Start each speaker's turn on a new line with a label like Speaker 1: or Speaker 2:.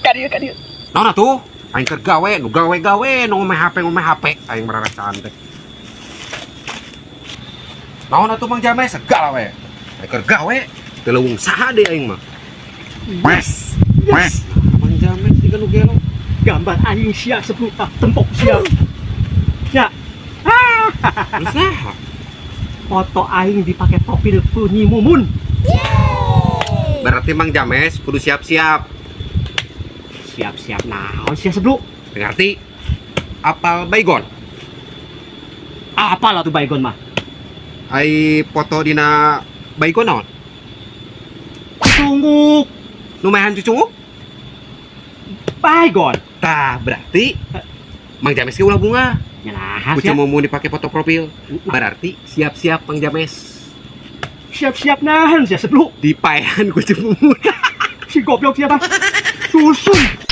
Speaker 1: Kadieu.
Speaker 2: Naon atuh? Aing keur gawe, nu gawe nu ngomeh HP aing merarasaan teh. Naon atuh Mang James segala we. Aing keur gawe, teu leuweung saha deui aing mah.
Speaker 1: Yes.
Speaker 2: Mang James di nu gelo.
Speaker 1: Gambar aing sia sebelum tempok sia. Ya.
Speaker 2: Terus saha?
Speaker 1: Foto aing dipakai topi Punyi Mumun.
Speaker 2: Berarti Mang James kudu siap-siap.
Speaker 1: Siap-siap naon sia sebelum.
Speaker 2: Ngerti? Apal baygon?
Speaker 1: Apa lah tuh baygon mah?
Speaker 2: Ai foto dina baygon naon?
Speaker 1: Tunggu.
Speaker 2: Lumayan cucunguk?
Speaker 1: Baygon.
Speaker 2: Tah, berarti Mang James ge ulah bunga.
Speaker 1: Nyalah
Speaker 2: Kucu
Speaker 1: sia.
Speaker 2: mau dipake foto profil. Berarti siap-siap Mang James.
Speaker 1: Siap-siap nahan sia sebelum.
Speaker 2: Dipaehan kucu mumun.
Speaker 1: Si goblok siapa? Susun.